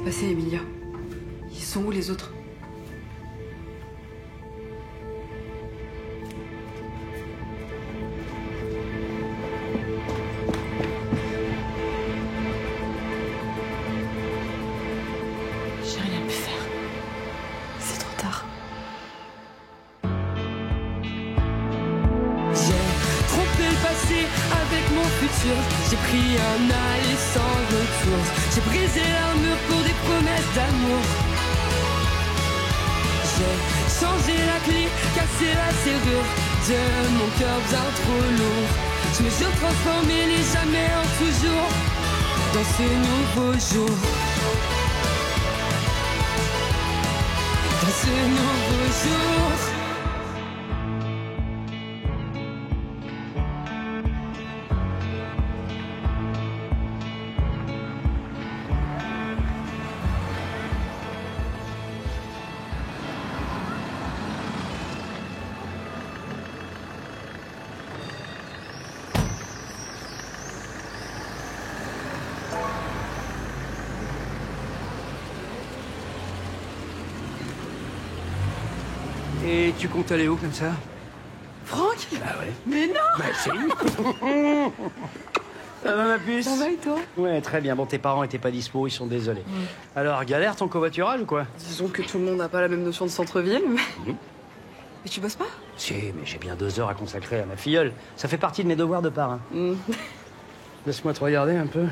passé, Emilia? Ils sont où les autres? J'ai rien pu faire. C'est trop tard. J'ai trompé le passé avec mon futur. J'ai pris un aller sans retour. J'ai brisé l'armure pour des promesses d'amour. J'ai changé la clé, cassé la serrure de mon cœur bien trop lourd. Je me suis transformé les jamais en toujours dans ce nouveau jour. Dans ce nouveau jour. Et tu comptes aller où comme ça? Franck? Bah ouais. Mais non! Bah si. Ça va ma puce? Ça va et toi? Ouais, très bien. Bon, tes parents étaient pas dispo, ils sont désolés. Alors, galère ton covoiturage ou quoi? Disons que tout le monde n'a pas la même notion de centre-ville, mais... Mais tu bosses pas? Si, mais j'ai bien 2 heures à consacrer à ma filleule. Ça fait partie de mes devoirs de parrain. Laisse-moi te regarder un peu.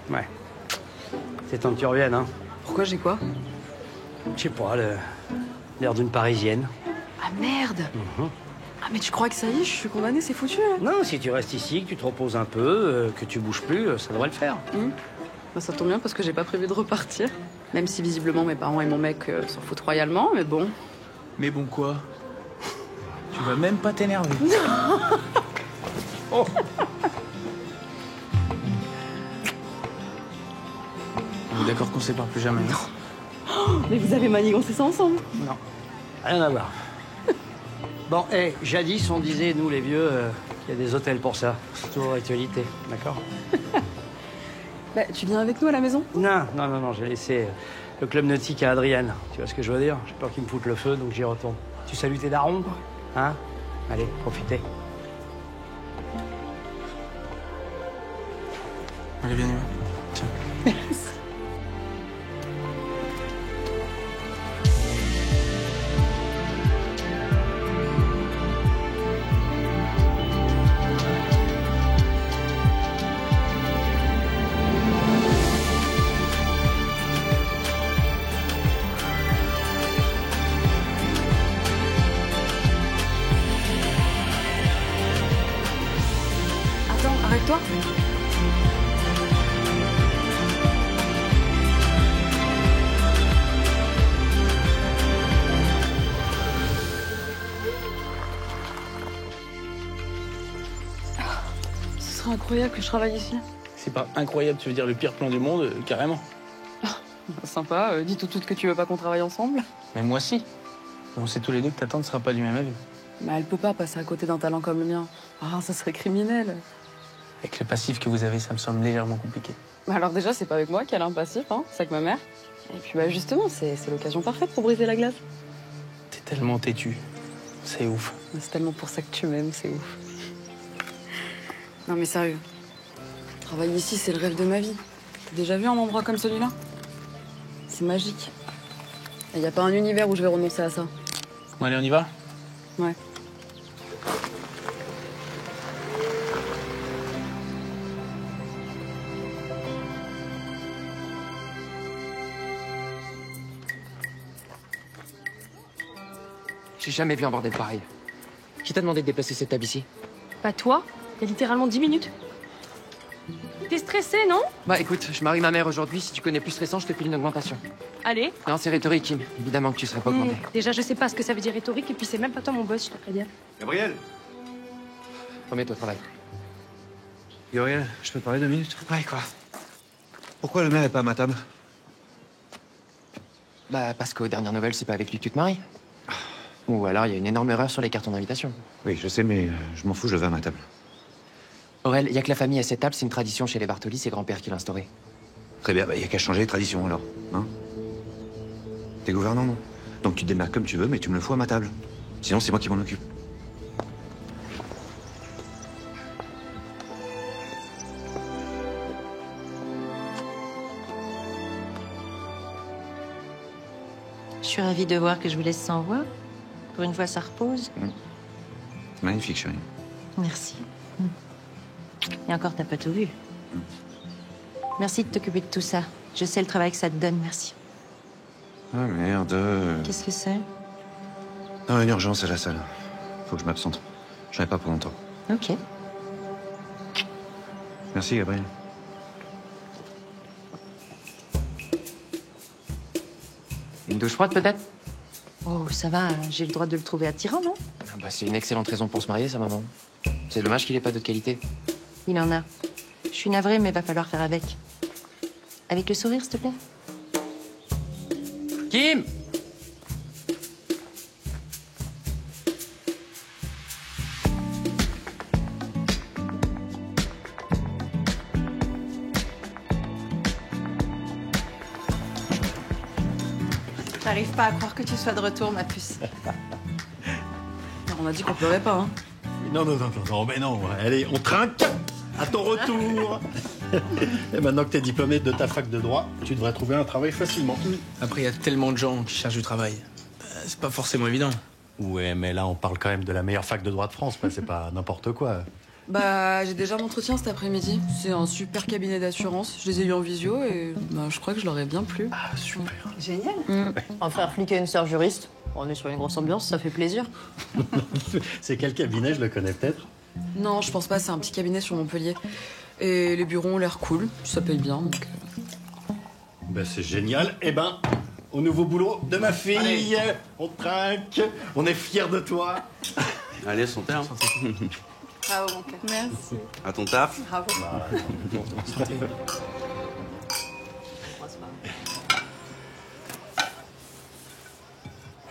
Ouais. C'est temps que tu reviennes, hein. Pourquoi j'ai quoi? Je sais pas, l'air d'une Parisienne. Ah merde! Ah mais tu crois que ça y est, je suis condamnée, c'est foutu là? Non, si tu restes ici, que tu te reposes un peu, que tu bouges plus, ça devrait le faire. Bah, ça tombe bien parce que j'ai pas prévu de repartir. Même si visiblement mes parents et mon mec s'en foutent royalement, mais bon. Mais bon quoi? Tu vas même pas t'énerver. Oh. On est d'accord qu'on sépare plus jamais. Mais vous avez manigancé ça ensemble? Non, rien à voir. Bon, jadis, on disait, nous les vieux, qu'il y a des hôtels pour ça. C'est toujours actualité, d'accord? Bah, tu viens avec nous à la maison? Non, j'ai laissé le club nautique à Adrienne. Tu vois ce que je veux dire? J'ai peur qu'ils me foutent le feu, donc j'y retourne. Tu salues tes darons? Hein? Allez, profitez. Allez, viens, Nima. Tiens. Attends, arrête-toi. Ce serait incroyable que je travaille ici. C'est pas incroyable, tu veux dire le pire plan du monde, carrément. Sympa, dis tout de suite que tu veux pas qu'on travaille ensemble. Mais moi aussi. On sait tous les deux que ta tante sera pas du même avis. Mais elle peut pas passer à côté d'un talent comme le mien. Ah, ça serait criminel. Avec le passif que vous avez, ça me semble légèrement compliqué. Bah alors déjà, c'est pas avec moi qu'elle a un passif, hein. C'est avec ma mère. Et puis bah justement, c'est l'occasion parfaite pour briser la glace. T'es tellement têtu. C'est ouf. C'est tellement pour ça que tu m'aimes, c'est ouf. Non mais sérieux, travailler ici, c'est le rêve de ma vie. T'as déjà vu un endroit comme celui-là? C'est magique. Il y a pas un univers où je vais renoncer à ça. Bon, allez, on y va? Ouais. J'ai jamais vu un bordel pareil. Qui t'a demandé de déplacer cette table ici? Bah toi, il y a littéralement 10 minutes. T'es stressé, non? Bah écoute, je marie ma mère aujourd'hui. Si tu connais plus stressant, je te file une augmentation. Allez. Non, c'est rhétorique, Kim. Évidemment que tu serais pas augmenté. Déjà, je sais pas ce que ça veut dire rhétorique, et puis c'est même pas toi mon boss, je te préviens. Gabriel! Remets-toi au travail. Gabriel, je peux te parler 2 minutes? Ouais, quoi? Pourquoi le maire est pas à ma table? Bah parce qu'aux dernières nouvelles, c'est pas avec lui que tu te maries. Ou alors il y a une énorme erreur sur les cartons d'invitation. Oui, je sais, mais je m'en fous, je veux à ma table. Aurel, il y a que la famille à cette table, c'est une tradition chez les Bartoli, c'est grand-père qui l'a instauré. Très bien, il y a qu'à changer les traditions alors. Hein? T'es gouvernant, non? Donc tu te démerdes comme tu veux, mais tu me le fous à ma table. Sinon, c'est moi qui m'en occupe. Je suis ravie de voir que je vous laisse sans voix. Pour une fois, ça repose. Magnifique, chérie. Merci. Et encore, t'as pas tout vu. Merci de t'occuper de tout ça. Je sais le travail que ça te donne, merci. Ah merde. Qu'est-ce que c'est? Non, une urgence à la salle. Faut que je m'absente. J'en ai pas pour longtemps. Ok. Merci, Gabriel. Une douche froide, peut-être? Oh, ça va, j'ai le droit de le trouver attirant, non? Ah bah, c'est une excellente raison pour se marier, ça, maman. C'est dommage qu'il ait pas d'autre qualité. Il en a. Je suis navrée, mais va falloir faire avec. Avec le sourire, s'il te plaît. Kim! J'arrive pas à croire que tu sois de retour, ma puce. On a dit qu'on pleurait pas, hein. Non, mais non. Allez, on trinque à ton retour. Et maintenant que t'es diplômé de ta fac de droit, tu devrais trouver un travail facilement. Après, il y a tellement de gens qui cherchent du travail. C'est pas forcément évident. Ouais, mais là, on parle quand même de la meilleure fac de droit de France, quoi. C'est pas n'importe quoi. Bah, j'ai déjà l'entretien cet après-midi. C'est un super cabinet d'assurance. Je les ai eu en visio et bah, je crois que je leur ai bien plu. Ah, super. Génial. Un frère flic et une sœur juriste. On est sur une grosse ambiance, ça fait plaisir. C'est quel cabinet, je le connais peut-être? Non, je pense pas, c'est un petit cabinet sur Montpellier. Et les bureaux ont l'air cool, ça paye bien, donc... Ben, c'est génial. Eh ben, au nouveau boulot de ma fille. Allez. On trinque, on est fiers de toi. Allez, son terme. Bravo, mon cœur. Merci. À ton taf. Bravo.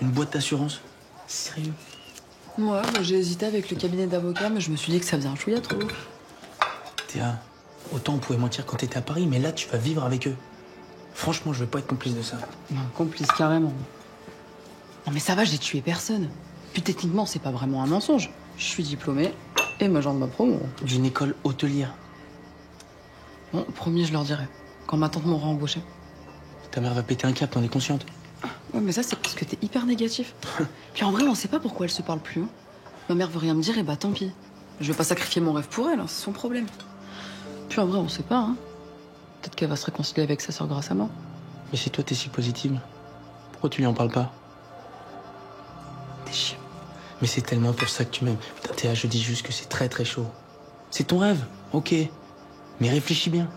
Une boîte d'assurance? Sérieux? Ouais, bah, j'ai hésité avec le cabinet d'avocats, mais je me suis dit que ça faisait un chouïa trop. Théa, autant on pouvait mentir quand t'étais à Paris, mais là, tu vas vivre avec eux. Franchement, je veux pas être complice de ça. Non, complice, carrément. Non mais ça va, j'ai tué personne. Puis techniquement, c'est pas vraiment un mensonge. Je suis diplômée et m'agent de ma promo. D'une école hôtelière. Bon, promis, je leur dirai. Quand ma tante m'aura embauché. Ta mère va péter un câble, t'en es consciente? Ouais, mais ça, c'est parce que t'es hyper négatif. Puis en vrai, on sait pas pourquoi elle se parle plus. Hein. Ma mère veut rien me dire, et bah tant pis. Je vais pas sacrifier mon rêve pour elle, hein, c'est son problème. Puis en vrai, on sait pas, hein. Peut-être qu'elle va se réconcilier avec sa sœur grâce à moi. Mais si toi, t'es si positive, pourquoi tu lui en parles pas? T'es chiant. Mais c'est tellement pour ça que tu m'aimes. Putain, Théa, je dis juste que c'est très très chaud. C'est ton rêve, ok. Mais réfléchis bien.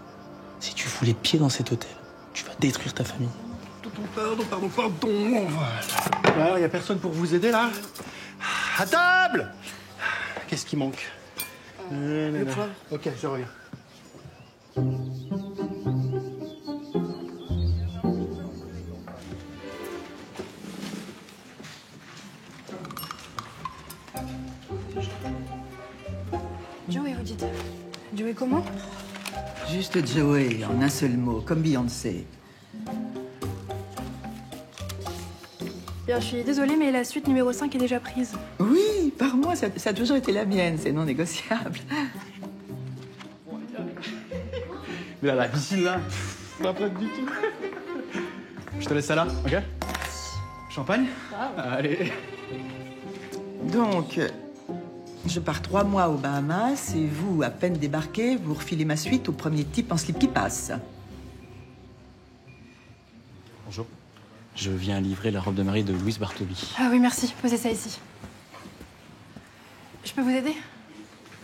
Si tu fous les pieds dans cet hôtel, tu vas détruire ta famille. Pardon. Voilà. Alors, y a personne pour vous aider, là? À table! Qu'est-ce qui manque? Le poivre. Ok, je reviens. Joey, vous dites? Joey comment? Juste Joey, en un seul mot, comme Beyoncé. Bien, je suis désolée, mais la suite numéro 5 est déjà prise. Oui, par moi, ça a toujours été la mienne, c'est non négociable. Mais là, la piscine, là, pas du tout. Je te laisse ça là, ok? Champagne? Allez. Donc, je pars 3 mois aux Bahamas et vous, à peine débarqué, vous refilez ma suite au premier type en slip qui passe. Bonjour. Je viens livrer la robe de mariée de Louise Bartoli. Ah oui, merci. Posez ça ici. Je peux vous aider?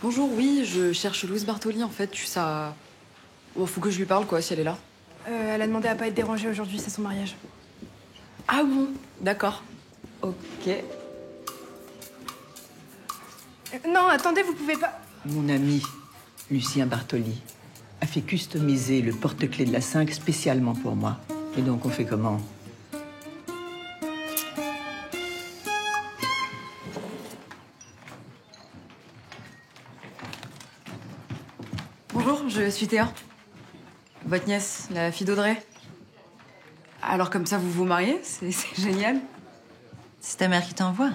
Bonjour, oui, je cherche Louise Bartoli, en fait, ça... Bon, faut que je lui parle, quoi, si elle est là. Elle a demandé à pas être dérangée aujourd'hui, c'est son mariage. Ah bon? D'accord. Ok. Non, attendez, vous pouvez pas... Mon ami, Lucien Bartoli, a fait customiser le porte-clés de la 5 spécialement pour moi. Et donc, on fait comment? Bonjour, je suis Théa. Votre nièce, la fille d'Audrey. Alors comme ça, vous vous mariez? C'est génial. C'est ta mère qui t'envoie?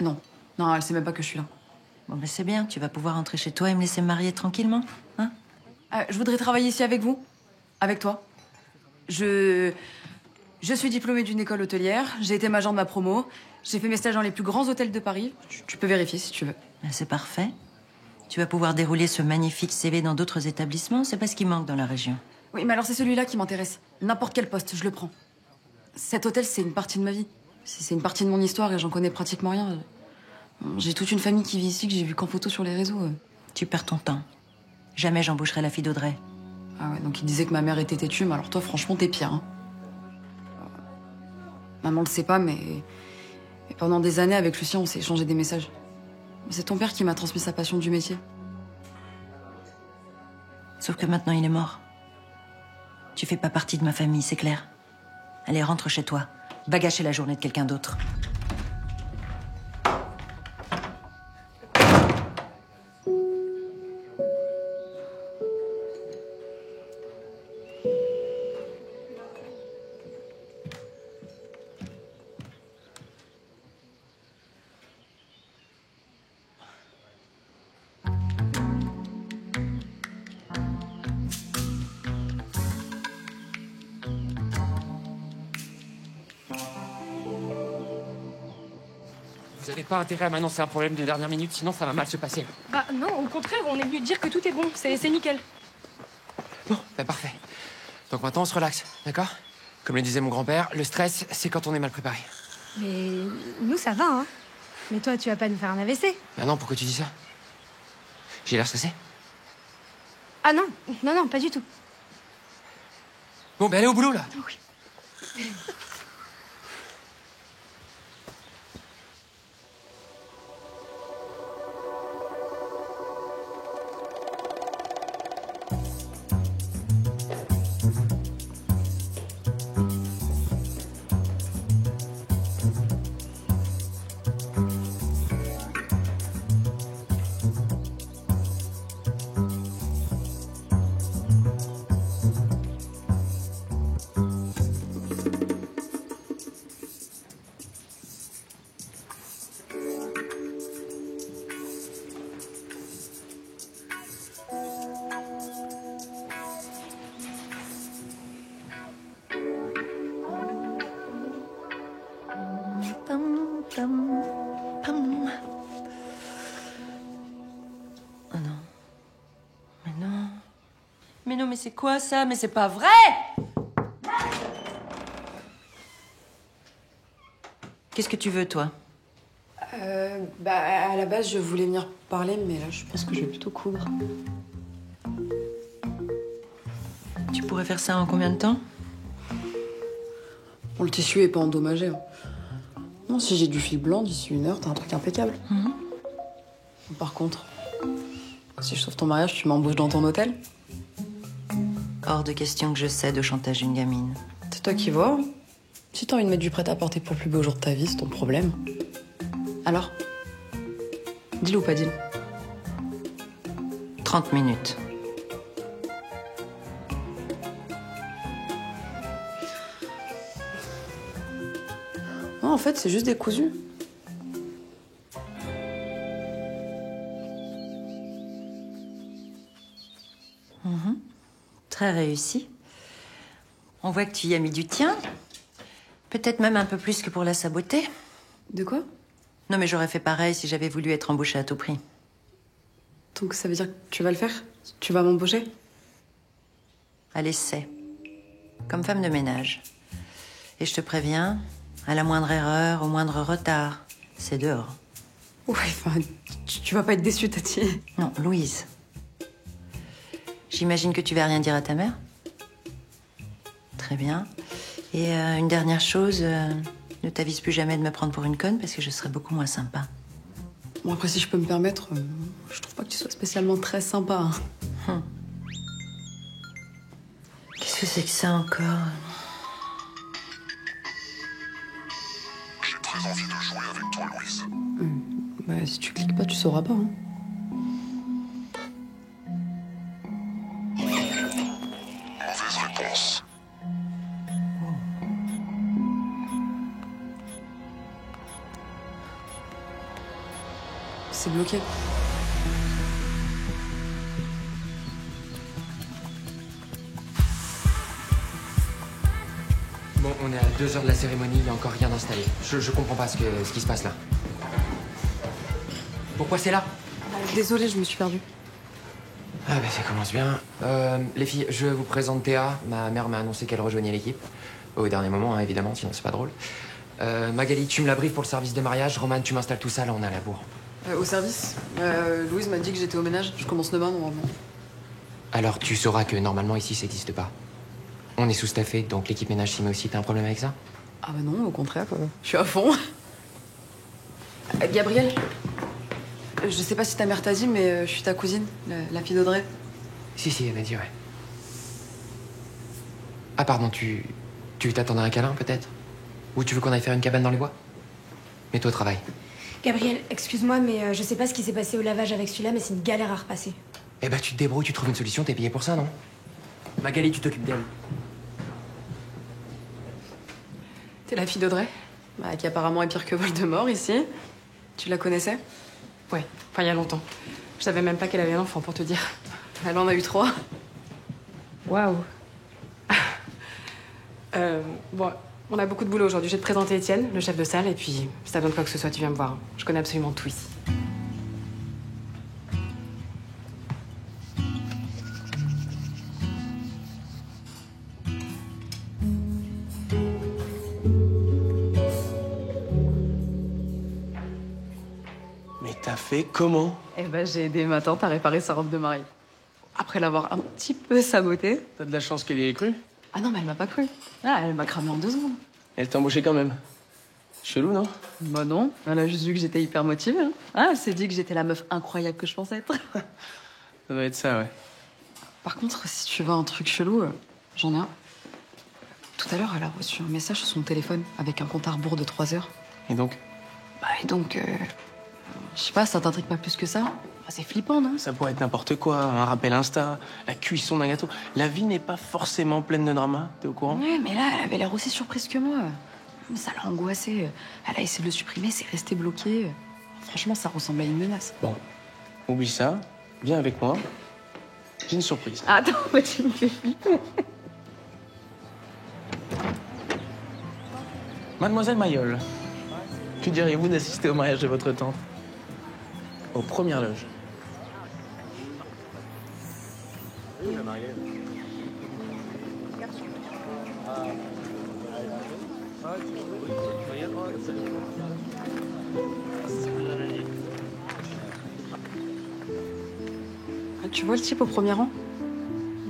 Non. Non, elle sait même pas que je suis là. Bon, ben c'est bien, tu vas pouvoir rentrer chez toi et me laisser me marier tranquillement, hein? Je voudrais travailler ici avec vous. Avec toi. Je suis diplômée d'une école hôtelière. J'ai été major de ma promo. J'ai fait mes stages dans les plus grands hôtels de Paris. Tu peux vérifier si tu veux. Ben, c'est parfait. Tu vas pouvoir dérouler ce magnifique CV dans d'autres établissements. C'est pas ce qui manque dans la région. Oui, mais alors c'est celui-là qui m'intéresse. N'importe quel poste, je le prends. Cet hôtel, c'est une partie de ma vie. C'est une partie de mon histoire et j'en connais pratiquement rien. J'ai toute une famille qui vit ici que j'ai vu qu'en photo sur les réseaux. Tu perds ton temps. Jamais j'embaucherai la fille d'Audrey. Ah ouais, donc il disait que ma mère était têtue, mais alors toi, franchement, t'es pire. Hein. Maman le sait pas, mais pendant des années, avec Lucien, on s'est échangé des messages. C'est ton père qui m'a transmis sa passion du métier. Sauf que maintenant, il est mort. Tu fais pas partie de ma famille, c'est clair. Allez, rentre chez toi. Va gâcher la journée de quelqu'un d'autre. Vous n'avez pas intérêt à m'annoncer un problème de dernière minute, sinon ça va mal se passer. Bah non, au contraire, on est venu te dire que tout est bon, c'est nickel. Bon, bah parfait. Donc maintenant on se relaxe, d'accord? Comme le disait mon grand-père, le stress, c'est quand on est mal préparé. Mais nous, ça va, hein. Mais toi, tu vas pas nous faire un AVC? Bah non, pourquoi tu dis ça? J'ai l'air stressé? Ah non, non, pas du tout. Bon, bah allez au boulot, là. Oui. Mais non, mais c'est quoi ça? Mais c'est pas vrai! Qu'est-ce que tu veux, toi? À la base, je voulais venir parler, mais là, je pense que je vais plutôt coudre. Tu pourrais faire ça en combien de temps? Bon, le tissu est pas endommagé. Hein. Non, si j'ai du fil blanc, d'ici 1 heure, t'as un truc impeccable. Par contre, si je sauve ton mariage, tu m'embauches dans ton hôtel? Hors de question que je cède au chantage d'une gamine. C'est toi qui vois. Si t'as envie de mettre du prêt-à-porter pour le plus beau jour de ta vie, c'est ton problème. Alors? Dis-le ou pas dis-le? 30 minutes. Non, en fait, c'est juste décousu. Très réussi. On voit que tu y as mis du tien. Peut-être même un peu plus que pour la saboter. De quoi? Non, mais j'aurais fait pareil si j'avais voulu être embauchée à tout prix. Donc ça veut dire que tu vas le faire? Tu vas m'embaucher? À l'essai. Comme femme de ménage. Et je te préviens, à la moindre erreur, au moindre retard, c'est dehors. Ouais, enfin, tu vas pas être déçue, Tati. Non, Louise. J'imagine que tu vas rien dire à ta mère? Très bien. Et une dernière chose, ne t'avise plus jamais de me prendre pour une conne parce que je serai beaucoup moins sympa. Bon, après, si je peux me permettre, je trouve pas que tu sois spécialement très sympa. Hein. Qu'est-ce que c'est que ça encore? J'ai très envie de jouer avec toi, Louise. Bah, si tu cliques pas, tu sauras pas. Hein. mauvaise réponse. C'est bloqué. Bon, on est à 2 heures de la cérémonie, il n'y a encore rien d'installé. Je comprends pas ce qui se passe là. Pourquoi c'est là? Désolée, je me suis perdue. Ah bah ça commence bien. Les filles, je vous présente Théa. Ma mère m'a annoncé qu'elle rejoignait l'équipe. Au dernier moment, hein, évidemment, sinon c'est pas drôle. Magali, tu me la briefes pour le service de mariage. Romane, tu m'installes tout ça, là on est à la bourre. Au service, Louise m'a dit que j'étais au ménage. Je commence le bain normalement. Alors tu sauras que normalement ici ça n'existe pas. On est sous-staffé, donc l'équipe ménage s'y met aussi. T'as un problème avec ça? Ah bah non, au contraire, je suis à fond. Gabriel, je sais pas si ta mère t'a dit, mais je suis ta cousine, la fille d'Audrey. Si, elle m'a dit, ouais. Ah pardon, tu t'attendais à un câlin peut-être? Ou tu veux qu'on aille faire une cabane dans les bois? Mets-toi au travail. Gabriel, excuse-moi, mais je sais pas ce qui s'est passé au lavage avec celui-là, mais c'est une galère à repasser. Eh ben tu te débrouilles, tu trouves une solution, t'es payé pour ça, non? Magali, tu t'occupes d'elle. T'es la fille d'Audrey, qui apparemment est pire que Voldemort ici. Tu la connaissais? Ouais, enfin il y a longtemps. Je savais même pas qu'elle avait un enfant, pour te dire. Elle en a eu 3. Waouh. Bon, on a beaucoup de boulot aujourd'hui. Je vais te présenter Étienne, le chef de salle, et puis si t'as besoin de quoi que ce soit, tu viens me voir. Je connais absolument tout ici. Mais t'as fait comment? Eh ben, j'ai aidé ma tante à réparer sa robe de mariée. Après l'avoir un petit peu sabotée. T'as de la chance qu'elle y ait cru. Ah non, mais elle m'a pas cru. Ah, elle m'a cramé en 2 secondes. Elle t'a embauché quand même. Chelou, non? Bah non, elle a juste vu que j'étais hyper motivée. Hein. Ah, elle s'est dit que j'étais la meuf incroyable que je pensais être. Ça doit être ça, ouais. Par contre, si tu veux un truc chelou, j'en ai un. Tout à l'heure, elle a reçu un message sur son téléphone avec un compte à rebours de 3 heures. Et donc? Je sais pas, ça t'intrigue pas plus que ça? C'est flippant, non? Ça pourrait être n'importe quoi, un rappel Insta, la cuisson d'un gâteau. La vie n'est pas forcément pleine de drama, t'es au courant? Ouais, mais là, elle avait l'air aussi surprise que moi. Ça l'a angoissée. Elle a essayé de le supprimer, c'est resté bloqué. Franchement, ça ressemble à une menace. Bon, oublie ça, viens avec moi. J'ai une surprise. Attends, mais tu me fais flipper. Mademoiselle Mayol, que diriez-vous d'assister au mariage de votre tante? Aux premières loges. Tu vois le type au premier rang?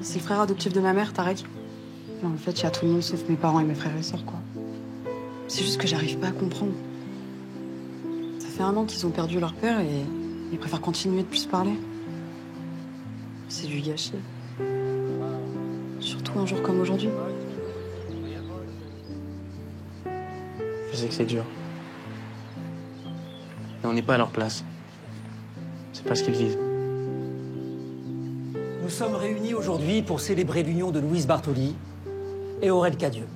C'est le frère adoptif de ma mère, Tarek. Non, en fait, il y a tout le monde sauf mes parents et mes frères et sœurs, quoi. C'est juste que j'arrive pas à comprendre. Ça fait 1 an qu'ils ont perdu leur père et ils préfèrent continuer de plus parler. C'est du gâchis. Surtout un jour comme aujourd'hui. Je sais que c'est dur. Mais on n'est pas à leur place. C'est pas ce qu'ils vivent. Nous sommes réunis aujourd'hui pour célébrer l'union de Louise Bartoli et Aurel Cadieux.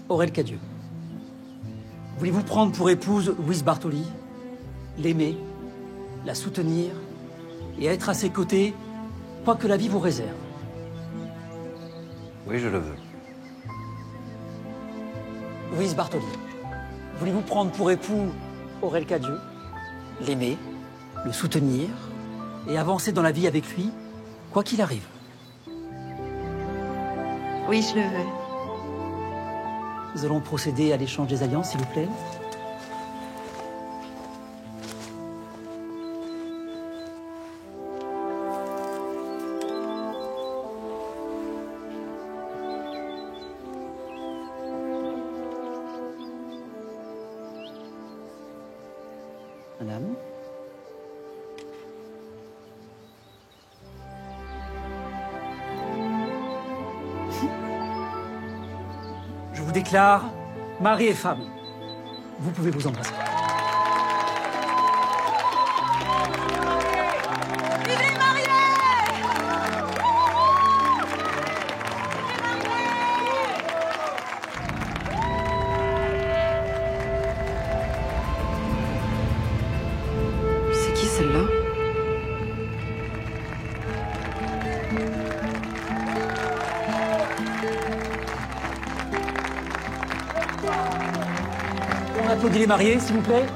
Aurel Cadieux, voulez-vous prendre pour épouse Louise Bartoli, l'aimer, la soutenir et être à ses côtés, quoi que la vie vous réserve? Oui, je le veux. Louise Bartoli, voulez-vous prendre pour époux Aurel Cadieux, l'aimer, le soutenir et avancer dans la vie avec lui, quoi qu'il arrive? Oui, je le veux. Nous allons procéder à l'échange des alliances, s'il vous plaît. Madame. Je vous déclare mari et femme. Vous pouvez vous embrasser. Vive les mariés! applaudit les mariés, s'il vous plaît.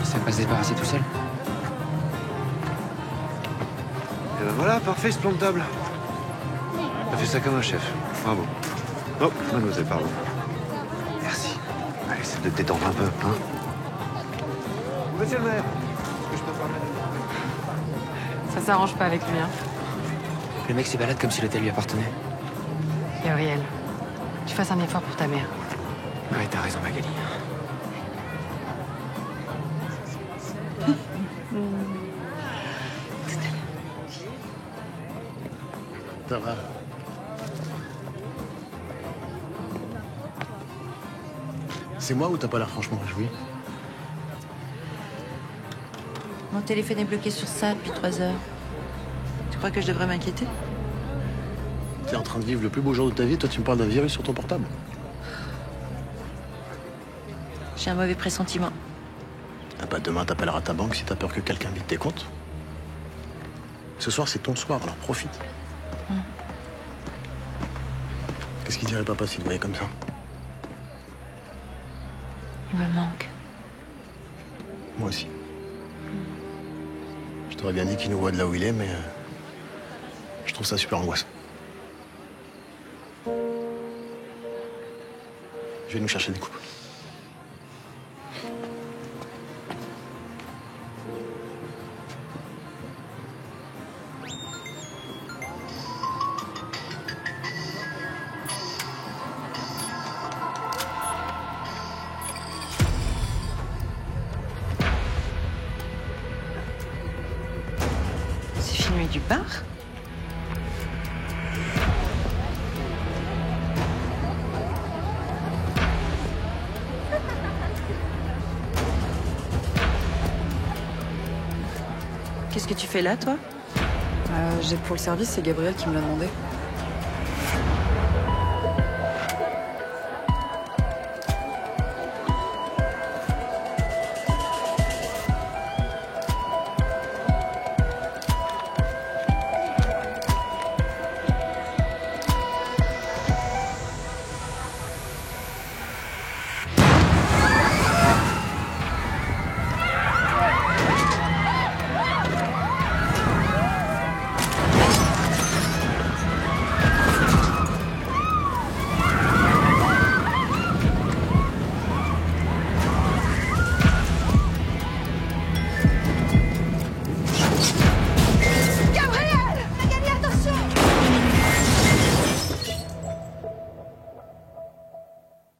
Ça va pas se débarrasser tout seul. Et ben voilà, parfait, ce plan de table. T'as fait ça comme un chef. Bravo. Oh, mademoiselle, pardon. Merci. Allez, essaie de te détendre un peu, hein. Monsieur le maire, est-ce que je peux me permettre Ça s'arrange pas avec lui, hein. Le mec s'est balade comme si l'hôtel lui appartenait. Gabriel, tu fasses un effort pour ta mère. Ouais, t'as raison, Magali. Ça va. C'est moi ou t'as pas l'air franchement réjoui? Mon téléphone est bloqué sur ça depuis 3 heures. Tu crois que je devrais m'inquiéter? T'es en train de vivre le plus beau jour de ta vie, toi tu me parles d'un virus sur ton portable. J'ai un mauvais pressentiment. Ah bah demain t'appelleras ta banque si t'as peur que quelqu'un vide tes comptes. Ce soir c'est ton soir, alors profite. Qu'est-ce qu'il dirait papa s'il te voyait comme ça? Il me manque. Moi aussi. Je t'aurais bien dit qu'il nous voit de là où il est, mais je trouve ça super angoissant. Je vais nous chercher des coupes. C'est filmé du bar? Qu'est-ce que tu fais là, toi? J'ai pour le service, c'est Gabriel qui me l'a demandé.